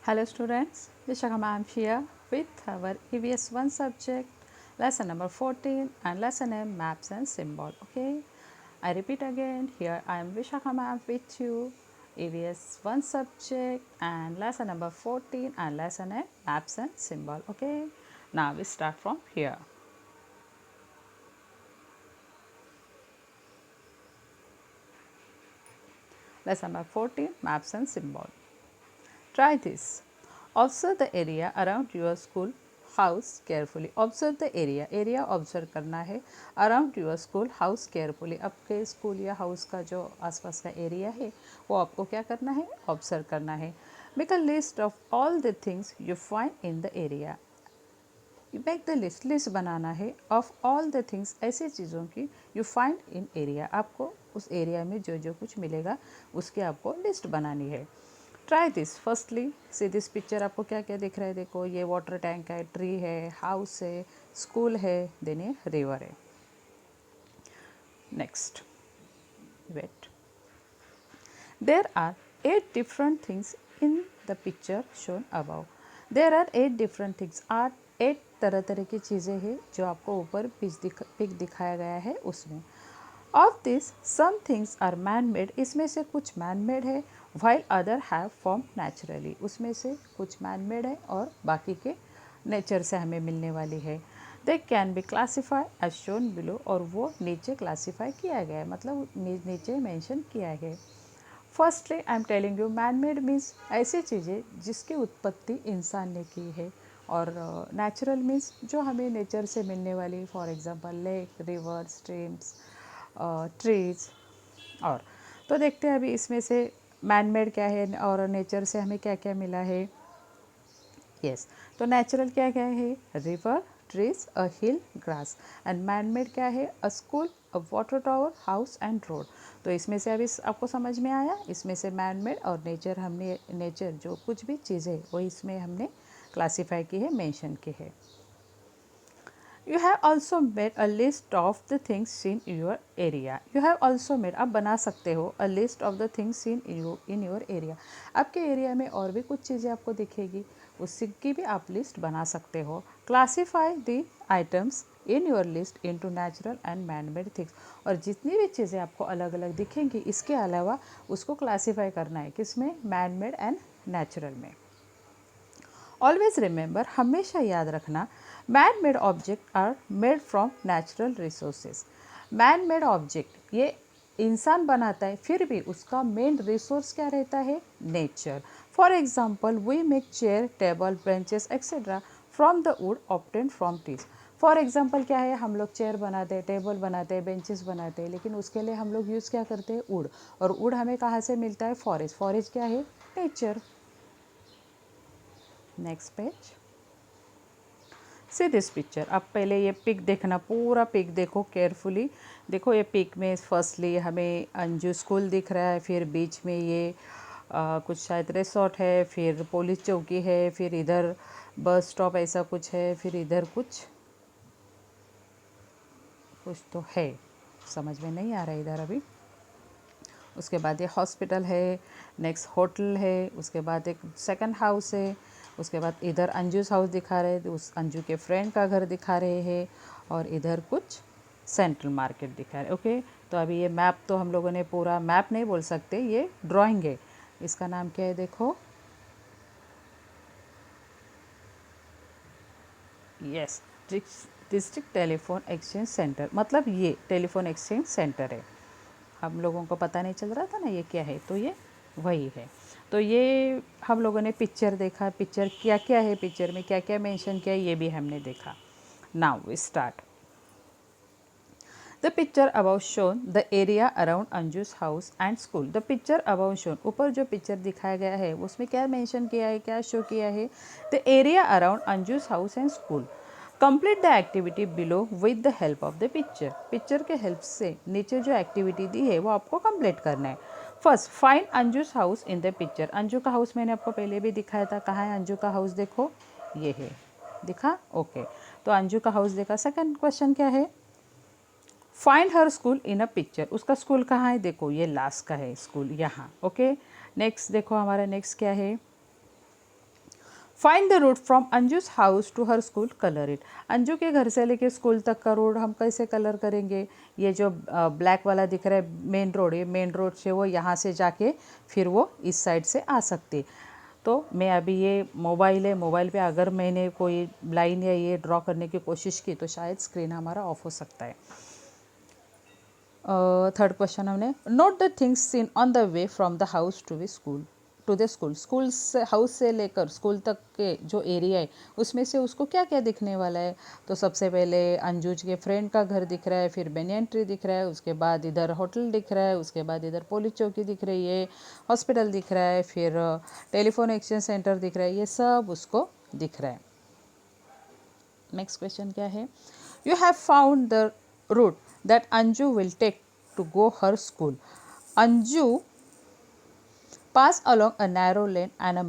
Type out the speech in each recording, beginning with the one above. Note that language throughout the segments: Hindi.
Hello students, Vishakha ma'am here with our EVS 1 subject, lesson number 14 and lesson name maps and symbol. Okay, I repeat again, here I am Vishakha ma'am with you, EVS 1 subject and lesson number 14 and lesson name maps and symbol. Okay, now we start from here. Lesson number 14, maps and symbol. Try this. Observe the area around your school house carefully. Observe the area. Area observe करना है around your school house carefully. आपके स्कूल या हाउस का जो आसपास का एरिया है वो आपको क्या करना है, ऑब्जर्व करना है. Make a list of all the things you find in the area. Make the list, list बनाना है ऑफ ऑल द थिंग्स, ऐसी चीज़ों की यू फाइंड इन एरिया. आपको उस एरिया में जो जो कुछ मिलेगा उसकी आपको लिस्ट बनानी है. Try this. Firstly see this picture. आपको क्या क्या दिख रहा है, देखो ये वाटर टैंक है, ट्री है, हाउस है, स्कूल है, देन ये रिवर है. Next, wait. There are 8 different things in the picture shown above. There are 8 different things. 8 तरह तरह की चीज़ें हैं जो आपको ऊपर पिक दिखाया गया है उसमें. Of this some things are man made. इसमें से कुछ मैन मेड है, while other have form naturally. उसमें से कुछ मैन मेड है और बाकी के नेचर से हमें मिलने वाली है. They can be classify as shown below. और वो नीचे क्लासीफाई किया गया है, मतलब नीचे मेंशन किया गया है. Firstly I am telling you, man made means ऐसी चीज़ें जिसकी उत्पत्ति इंसान ने की है. और नेचुरल मीन्स जो हमें नेचर से मिलने वाली, for example lake, river, streams, trees. और तो देखते हैं अभी इसमें से मैन मेड क्या है और नेचर से हमें क्या क्या मिला है. यस, तो नेचुरल क्या क्या है, river, trees, a hill, grass. And man made क्या है, अ school, a water tower, house and road. तो इसमें से अभी आपको समझ में आया, इसमें से मैन मेड और नेचर, हमने नेचर जो कुछ भी चीज़ें वो इसमें हमने क्लासीफाई की है, मेंशन की है. You have also made a list of the things seen in your area. You have also made, आप बना सकते हो a list of the things seen in your area. आपके एरिया में और भी कुछ चीज़ें आपको दिखेगी, उसकी भी आप लिस्ट बना सकते हो. Classify the items in your list into natural and man-made things. और जितनी भी चीज़ें आपको अलग अलग दिखेंगी इसके अलावा उसको क्लासीफाई करना है किसमें, मैन मेड एंड नेचुरल में. ऑलवेज रिमेंबर, हमेशा याद रखना, man made object are made from natural resources. Man made object ये इंसान बनाता है, फिर भी उसका मेन रिसोर्स क्या रहता है, nature. For example we make chair, table, benches etcetera from the wood obtained from trees. For example क्या है, हम लोग चेयर बनाते हैं, टेबल बनाते हैं, बेंचेस बनाते हैं, लेकिन उसके लिए हम लोग यूज़ क्या करते हैं, वुड. और वुड हमें कहाँ से मिलता है, फॉरेस्ट. फॉरेस्ट क्या है, nature. Next page. C this picture. अब पहले ये पिक देखना, पूरा पिक देखो केयरफुली. देखो ये पिक में फर्स्टली हमें अंजू स्कूल दिख रहा है, फिर बीच में ये कुछ शायद रिसोर्ट है, फिर पुलिस चौकी है, फिर इधर बस स्टॉप ऐसा कुछ है, फिर इधर कुछ तो है, समझ में नहीं आ रहा है इधर अभी. उसके बाद ये हॉस्पिटल है, नेक्स्ट होटल है, उसके बाद एक सेकंड हाउस है, उसके बाद इधर अंजूस हाउस दिखा रहे हैं, उस अंजू के फ्रेंड का घर दिखा रहे हैं, और इधर कुछ सेंट्रल मार्केट दिखा रहे. ओके, तो अभी ये मैप तो हम लोगों ने पूरा मैप नहीं बोल सकते, ये ड्राइंग है. इसका नाम क्या है, देखो, yes, district telephone exchange centre. मतलब ये टेलीफोन एक्सचेंज सेंटर है. हम लोगों को पता नहीं चल रहा था ना ये क्या है, तो ये वही है. तो ये हम लोगों ने पिक्चर देखा, पिक्चर क्या क्या है, पिक्चर में क्या क्या मेंशन किया, ये भी हमने देखा. Now we start. The picture about shown the area around Anju's house and school. The picture about shown, ऊपर जो पिक्चर दिखाया गया है उसमें क्या मेंशन किया है, क्या शो किया है, the area around Anju's house and school. Complete the activity below with the help of the picture. Picture के हेल्प से नीचे जो एक्टिविटी दी है वो आपको कंप्लीट करना है. First, find Anju's house in the picture. Anju का हाउस मैंने आपको पहले भी दिखाया था, कहाँ है अंजू का हाउस, देखो ये है, दिखा, ओके. तो अंजू का हाउस देखा. सेकंड क्वेश्चन क्या है, find her school in a picture. उसका स्कूल कहाँ है, देखो ये लास्ट का है स्कूल यहाँ. ओके, नेक्स्ट देखो हमारा नेक्स्ट क्या है, find the route from Anju's house to her school, colour it. Anju के घर से लेके स्कूल तक का रोड हम कैसे कलर करेंगे? ये जो ब्लैक वाला दिख रहा है मेन रोड, ये मेन रोड से वो यहाँ से जाके फिर वो इस साइड से आ सकती। तो मैं अभी ये मोबाइल है, मोबाइल पे अगर मैंने कोई लाइन या ये ड्रॉ करने की कोशिश की तो शायद स्क्रीन हमारा ऑफ हो सकता है। थर्ड क्वेश्चन हमने note the things seen on the way from the house to the school. School से, हाउस से लेकर स्कूल तक के जो एरिया है उसमें से उसको क्या क्या दिखने वाला है? तो सबसे पहले अंजुज के फ्रेंड का घर दिख रहा है, फिर बेनियन ट्री दिख रहा है, उसके बाद इधर होटल दिख रहा है, उसके बाद इधर पुलिस चौकी दिख रही है, हॉस्पिटल दिख रहा है, फिर टेलीफोन एक्सचेंज सेंटर दिख रहा है, ये सब उसको दिख रहा है। नेक्स्ट क्वेश्चन क्या है? You have found the route that Anju will take to go her school. Anju pass along a narrow lane and a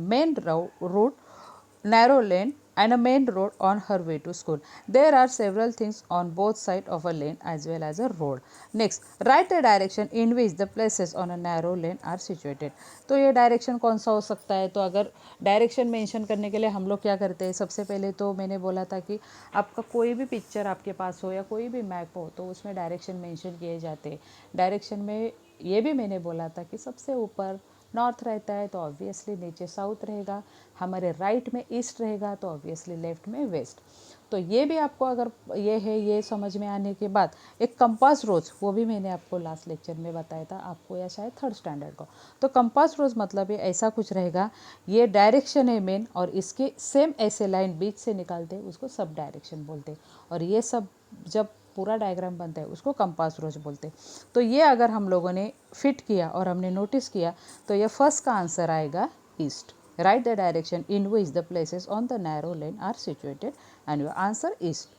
main road on her way to school. There are several things on both sides of a lane as well as a road. Next, write the direction in which the places on a narrow lane are situated. तो ये डायरेक्शन कौन सा हो सकता है? तो अगर डायरेक्शन मेंशन करने के लिए हम लोग क्या करते हैं, सबसे पहले तो मैंने बोला था कि आपका कोई भी पिक्चर आपके पास हो या कोई भी मैप हो तो उसमें डायरेक्शन मेंशन किए जाते हैं। डायरेक्शन में ये भी मैंने बोला था कि सबसे ऊपर नॉर्थ रहता है तो ऑब्वियसली नीचे साउथ रहेगा, हमारे राइट में ईस्ट रहेगा तो ऑब्वियसली लेफ्ट में वेस्ट। तो ये भी आपको अगर ये है, ये समझ में आने के बाद एक कंपास रोज, वो भी मैंने आपको लास्ट लेक्चर में बताया था आपको, या शायद थर्ड स्टैंडर्ड को। तो कंपास रोज मतलब ये ऐसा कुछ रहेगा, ये डायरेक्शन है मेन और इसके सेम ऐसे लाइन बीच से निकालते हैं उसको सब डायरेक्शन बोलते हैं, और ये सब जब पूरा डायग्राम बनता है उसको कंपास रोज बोलते हैं। तो ये अगर हम लोगों ने फिट किया और हमने नोटिस किया तो ये फर्स्ट का आंसर आएगा east. Write the direction in which the places on the narrow lane are situated and your answer east.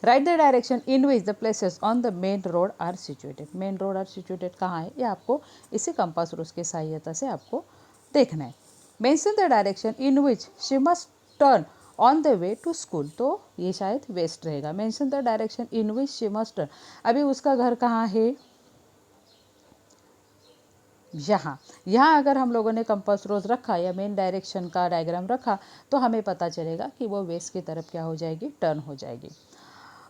Write the direction in which the places on the main road are situated. Main road are situated कहाँ है, ये आपको इसी कंपास रोज की सहायता से आपको देखना है। Mention the direction in which she must turn on the way to school, तो ये शायद वेस्ट रहेगा। Mention the direction in which she must turn, अभी उसका घर कहाँ है? यहाँ अगर हम लोगों ने कंपास रोज रखा या मेन डायरेक्शन का डायग्राम रखा तो हमें पता चलेगा कि वो वेस्ट की तरफ क्या हो जाएगी, टर्न हो जाएगी।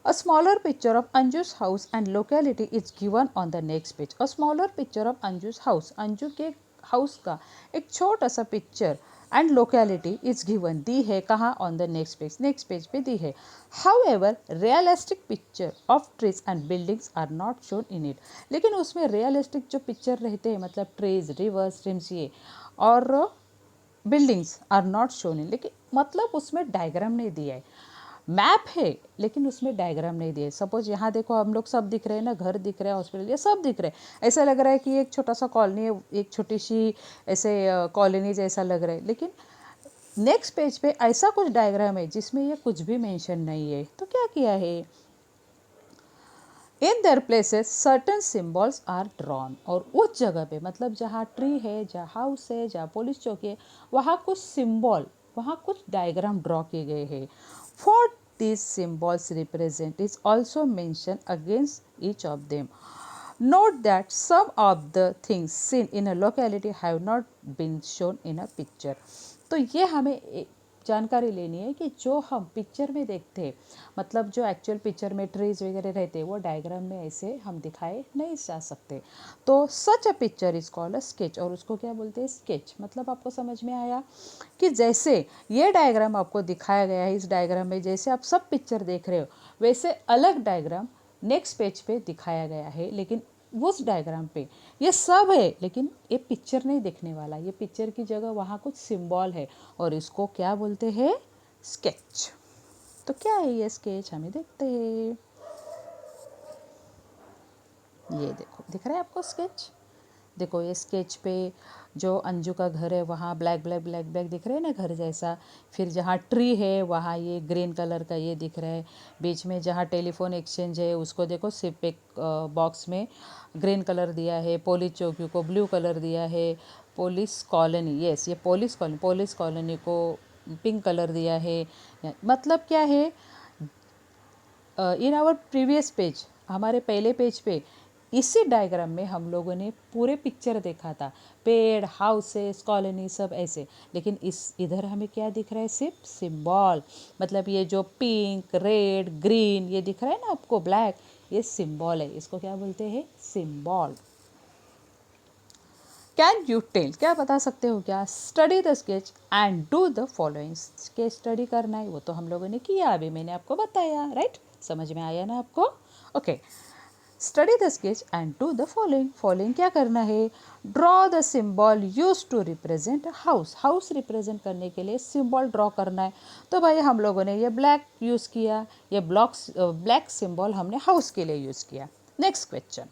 A smaller picture of Anju's house and locality is given on the next page. A smaller picture of Anju's house. Anju के हाउस का एक छोटा सा picture and locality is given, दी है कहाँ? ऑन द नेक्स्ट पेज पे दी है। However realistic picture of trees and buildings are not shown in it, लेकिन उसमें रियलिस्टिक जो पिक्चर रहते हैं मतलब ट्रीज, रिवर्स, स्ट्रीम्स ये और buildings are not shown in, लेकिन मतलब उसमें डायग्राम नहीं दिया है। मैप है लेकिन उसमें डायग्राम नहीं दिए। सपोज यहाँ देखो हम लोग सब दिख रहे हैं ना, घर दिख रहे हैं, हॉस्पिटल, ये सब दिख रहे हैं, ऐसा लग रहा है कि एक छोटा सा कॉलोनी है, एक छोटी सी ऐसे कॉलोनी जैसा लग रहा है, लेकिन नेक्स्ट पेज पे ऐसा कुछ डायग्राम है जिसमें ये कुछ भी मेंशन नहीं है। तो क्या किया है? In their places certain symbols are drawn, और उस जगह पे मतलब जहाँ ट्री है, जहाँ हाउस है, जहाँ पुलिस चौकी है, वहाँ कुछ सिम्बॉल, वहाँ कुछ डायग्राम ड्रॉ किए गए हैं। What these symbols represent is also mentioned against each of them. Note that some of the things seen in a locality have not been shown in a picture. तो ये हमें जानकारी लेनी है कि जो हम पिक्चर में देखते हैं, मतलब जो एक्चुअल पिक्चर में ट्रीज वगैरह रहते हैं वो डायग्राम में ऐसे हम दिखाए नहीं जा सकते। तो such a picture is called a sketch, और उसको क्या बोलते हैं? स्केच। मतलब आपको समझ में आया कि जैसे ये डायग्राम आपको दिखाया गया है, इस डायग्राम में जैसे आप सब पिक्चर देख रहे हो वैसे अलग डायग्राम नेक्स्ट पेज पे दिखाया गया है, लेकिन उस डायग्राम पे ये सब है लेकिन ये पिक्चर नहीं देखने वाला, ये पिक्चर की जगह वहाँ कुछ सिंबल है और इसको क्या बोलते हैं? स्केच। तो क्या है ये स्केच, हमें देखते हैं। ये देखो, दिख रहा है आपको स्केच? देखो ये स्केच पे जो अंजू का घर है वहाँ ब्लैक ब्लैक दिख रहे हैं ना, घर जैसा। फिर जहाँ ट्री है वहाँ ये ग्रीन कलर का ये दिख रहा है। बीच में जहाँ टेलीफोन एक्सचेंज है उसको देखो सिर्फ एक बॉक्स में ग्रीन कलर दिया है। पुलिस चौकी को ब्लू कलर दिया है। पुलिस कॉलोनी, यस ये पुलिस कॉलोनी को पिंक कलर दिया है। मतलब क्या है, इन आवर प्रीवियस पेज, हमारे पहले पेज पे इसी डायग्राम में हम लोगों ने पूरे पिक्चर देखा था, पेड़, हाउसेस, कॉलोनी, सब ऐसे। लेकिन इधर हमें क्या दिख रहा है? सिर्फ सिंबल। मतलब ये जो पिंक, रेड, ग्रीन ये दिख रहा है ना आपको, ब्लैक, ये सिंबल है। इसको क्या बोलते हैं? सिंबल। कैन यू टेल, क्या बता सकते हो क्या? Study the sketch and do the following. Sketch study करना है, वो तो हम लोगों ने किया, अभी मैंने आपको बताया, राइट? समझ में आया ना आपको? Okay, study the sketch and do the following. Following क्या करना है? Draw the symbol use to represent house. House represent करने के लिए सिंबल ड्रॉ करना है। तो भाई हम लोगों ने ये ब्लैक यूज़ किया, ये ब्लैक सिंबल हमने हाउस के लिए यूज़ किया। Next question,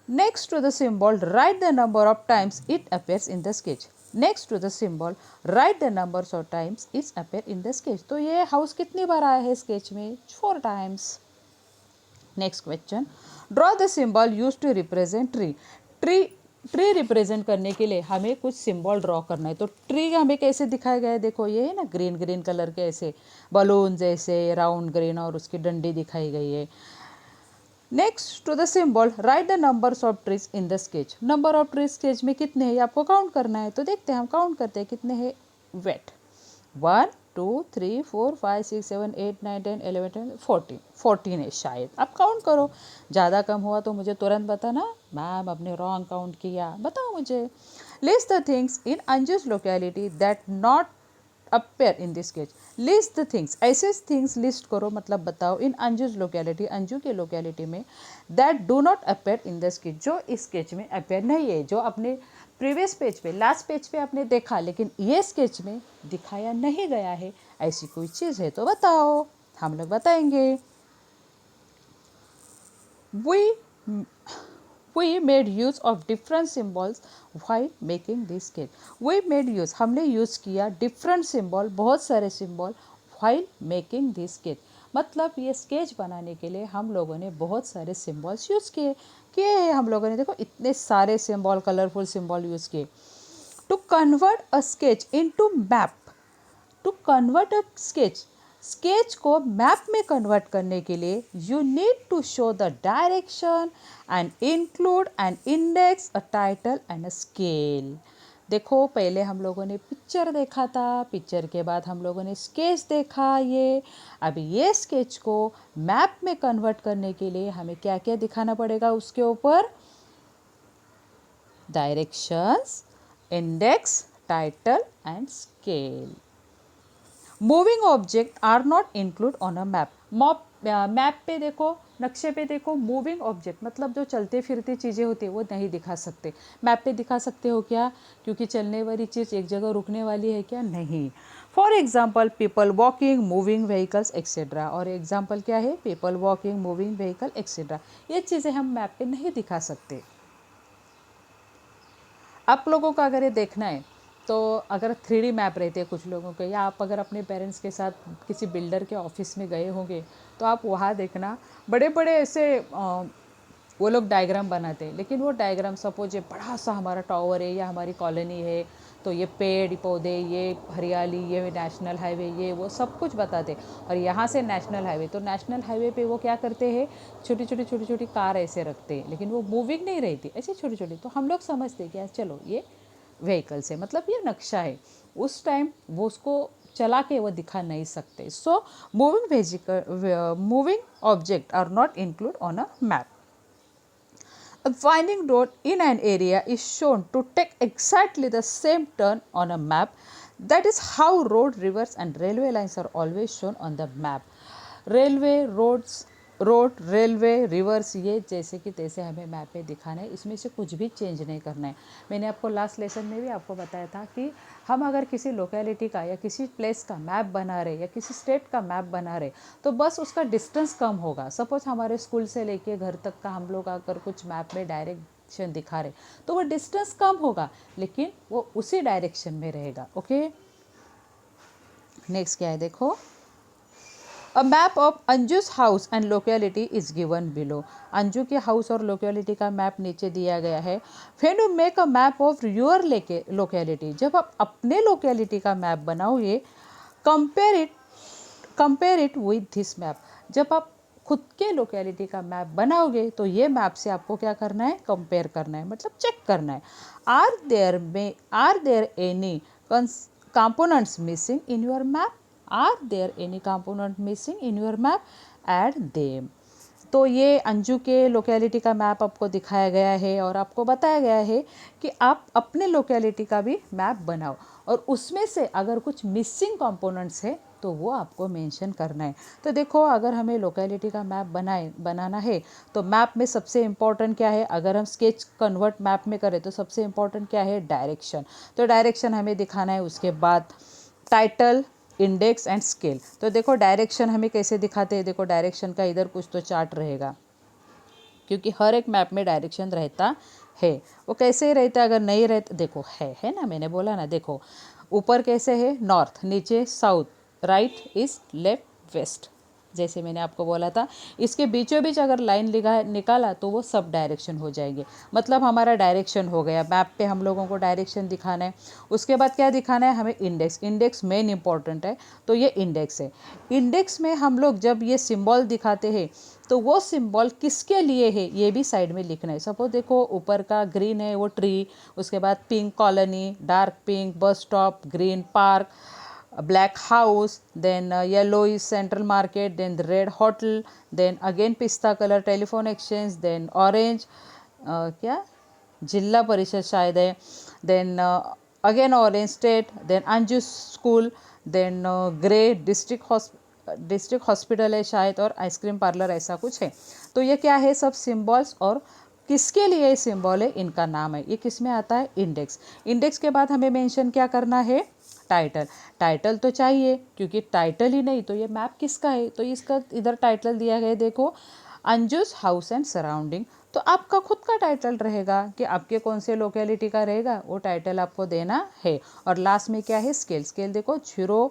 next to the symbol write the number of times it appears in the sketch. next to the symbol write the numbers of times it appear in the sketch. तो ये हाउस कितनी बार आया है स्केच में? 4 times. Next question, draw the symbol use to represent tree. Tree represent करने के लिए हमें कुछ सिंबल ड्रॉ करना है। तो ट्री हमें कैसे दिखाया गया है? देखो ये है ना, ग्रीन ग्रीन कलर के ऐसे बलून जैसे राउंड ग्रीन, और उसकी डंडी दिखाई गई है। Next to the symbol write the numbers of trees in the sketch. Number of trees sketch में कितने हैं ये आपको काउंट करना है। तो देखते हैं, हम काउंट करते हैं कितने हैं। वेट, 1 2 3 4 5 6 7 8 9 10 11 12 14 14 है शायद। आप काउंट करो, ज़्यादा कम हुआ तो मुझे तुरंत बताना, मैम आपने रॉन्ग काउंट किया, बताओ मुझे। List the things in Anju's locality that not appear in this sketch. List the things, ऐसे थिंग्स लिस्ट करो, मतलब बताओ, इन अंजुस लोकेलिटी, अंजू के लोकेलिटी में, that do not appear in the sketch, जो इस स्केच में अपेयर नहीं है, जो अपने प्रीवियस पेज पे, लास्ट पेज पे आपने देखा लेकिन ये स्केच में दिखाया नहीं गया है, ऐसी कोई चीज़ है तो बताओ। हम लोग बताएंगे। We made use of different symbols while making this sketch. We made use, हमने यूज़ किया different symbol, बहुत सारे symbol while making this sketch. मतलब ये स्केच बनाने के लिए हम लोगों ने बहुत सारे सिम्बॉल्स यूज़ किए हैं हम लोगों ने। देखो इतने सारे सिम्बॉल, कलरफुल सिम्बॉल यूज़ किए। To convert a sketch into map, to convert a sketch को मैप में कन्वर्ट करने के लिए you need to show the direction and include an index, a title and a scale. देखो पहले हम लोगों ने पिक्चर देखा था, पिक्चर के बाद हम लोगों ने स्केच देखा। ये अभी ये स्केच को मैप में कन्वर्ट करने के लिए हमें क्या क्या दिखाना पड़ेगा उसके ऊपर? Directions, index, title and scale. Moving object are not include on a map. Map पे देखो, नक्शे पे देखो, मूविंग ऑब्जेक्ट मतलब जो चलते फिरती चीज़ें होती है वो नहीं दिखा सकते। मैप पे दिखा सकते हो क्या? क्योंकि चलने वाली चीज़ एक जगह रुकने वाली है क्या? नहीं। For example people walking, moving vehicles etcetera. और एग्जाम्पल क्या है? People walking, moving vehicle etcetera. ये चीज़ें हम मैप पे नहीं दिखा सकते। आप लोगों का अगर ये देखना है तो अगर 3D मैप रहते हैं कुछ लोगों के, या आप अगर अपने पेरेंट्स के साथ किसी बिल्डर के ऑफिस में गए होंगे तो आप वहाँ देखना, बड़े बड़े ऐसे वो लोग डायग्राम बनाते हैं। लेकिन वो डायग्राम, सपोज ये बड़ा सा हमारा टावर है या हमारी कॉलोनी है, तो ये पेड़ पौधे, ये हरियाली, ये नेशनल हाईवे, ये वो सब कुछ बताते। और यहाँ से नेशनल हाईवे, तो नेशनल हाईवे पे वो क्या करते हैं, छोटी छोटी कार ऐसे रखते हैं, लेकिन वो मूविंग नहीं रहती, ऐसे छोटी छोटी। तो हम लोग समझते हैं कि चलो ये व्हीकल से, मतलब ये नक्शा है। उस टाइम वो उसको चला के वो दिखा नहीं सकते। So moving object are not include on a map. A winding road in an area is shown to take exactly the same turn on a map. That is how road, rivers and railway lines are always shown on the map. Railway, road, railway, reverse, ये जैसे कि तैसे हमें मैप पे दिखाना है, इसमें से कुछ भी चेंज नहीं करना है। मैंने आपको लास्ट लेसन में भी आपको बताया था कि हम अगर किसी लोकेलिटी का या किसी प्लेस का मैप बना रहे या किसी स्टेट का मैप बना रहे तो बस उसका डिस्टेंस कम होगा। सपोज हमारे स्कूल से लेके घर तक का हम लोग अगर कुछ मैप में डायरेक्शन दिखा रहे तो वो डिस्टेंस कम होगा, लेकिन वो उसी डायरेक्शन में रहेगा। ओके, नेक्स्ट क्या है देखो। A map of Anju's house and locality is given below. Anju के हाउस और लोकेलिटी का मैप नीचे दिया गया है। When you make a map of your locality, जब आप अपने लोकेलिटी का मैप बनाओगे, compare it with this map. जब आप खुद के लोकेलिटी का मैप बनाओगे तो ये मैप से आपको क्या करना है, कंपेयर करना है, मतलब चेक करना है। Are there any components missing in your map? Are there any component missing in your map? Add them. तो ये अंजू के लोकेलिटी का मैप आपको दिखाया गया है और आपको बताया गया है कि आप अपने लोकेलिटी का भी मैप बनाओ और उसमें से अगर कुछ मिसिंग कंपोनेंट्स है तो वो आपको मेंशन करना है। तो देखो, अगर हमें लोकेलिटी का मैप बनाना है तो मैप में सबसे इम्पोर्टेंट क्या है, अगर हम स्केच कन्वर्ट मैप में करें तो सबसे इम्पोर्टेंट क्या है, डायरेक्शन। तो डायरेक्शन हमें दिखाना है, उसके बाद टाइटल, इंडेक्स एंड स्केल। तो देखो डायरेक्शन हमें कैसे दिखाते हैं, देखो डायरेक्शन का इधर कुछ तो चार्ट रहेगा, क्योंकि हर एक मैप में डायरेक्शन रहता है। वो कैसे रहता है, अगर नहीं रहता, देखो है ना, मैंने बोला ना, देखो ऊपर कैसे है, नॉर्थ, नीचे south, right, east, left, west, जैसे मैंने आपको बोला था। इसके बीचों बीच अगर लाइन निकाला तो वो सब डायरेक्शन हो जाएंगे, मतलब हमारा डायरेक्शन हो गया। मैप पे हम लोगों को डायरेक्शन दिखाना है। उसके बाद क्या दिखाना है हमें, इंडेक्स। इंडेक्स मेन इंपॉर्टेंट है, तो ये इंडेक्स है। इंडेक्स में हम लोग जब ये सिंबल दिखाते हैं तो वो सिंबल किसके लिए है ये भी साइड में लिखना है। सपोज देखो ऊपर का ग्रीन है वो ट्री, उसके बाद pink colony, dark pink bus stop, green park, black house, then yellow is central market, then the red hotel, then again pista color telephone exchange, then orange क्या जिला परिषद शायद है, then again orange state, then Anju school, then grey district hospital है शायद, और आइसक्रीम पार्लर, ऐसा कुछ है। तो ये क्या है, सब सिंबल्स, और किसके लिए ये सिंबल है, इनका नाम है। ये किस में आता है, इंडेक्स। इंडेक्स के बाद हमें मेंशन क्या करना है, टाइटल। टाइटल तो चाहिए, क्योंकि टाइटल ही नहीं तो ये मैप किसका है, तो इसका इधर टाइटल दिया गया है, देखो अंजुस हाउस एंड सराउंडिंग। तो आपका खुद का टाइटल रहेगा कि आपके कौन से लोकेलिटी का रहेगा, वो टाइटल आपको देना है। और लास्ट में क्या है, स्केल। स्केल देखो 0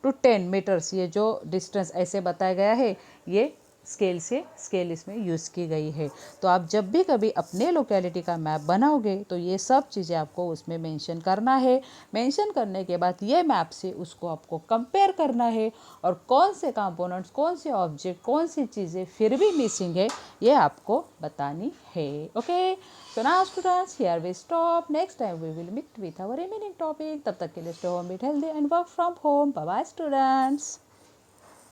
to 10 मीटर्स, ये जो डिस्टेंस ऐसे बताया गया है, ये स्केल इसमें यूज़ की गई है। तो आप जब भी कभी अपने लोकेलिटी का मैप बनाओगे तो ये सब चीज़ें आपको उसमें मेंशन करना है। मेंशन करने के बाद ये मैप से उसको आपको कंपेयर करना है, और कौन से कंपोनेंट्स, कौन से ऑब्जेक्ट, कौन सी चीज़ें फिर भी मिसिंग है, ये आपको बतानी है। Okay, so now students, here we stop. Next time we will meet with our remaining topic. तब तक के लिए stay home, eat healthy and work from home. Bye bye students.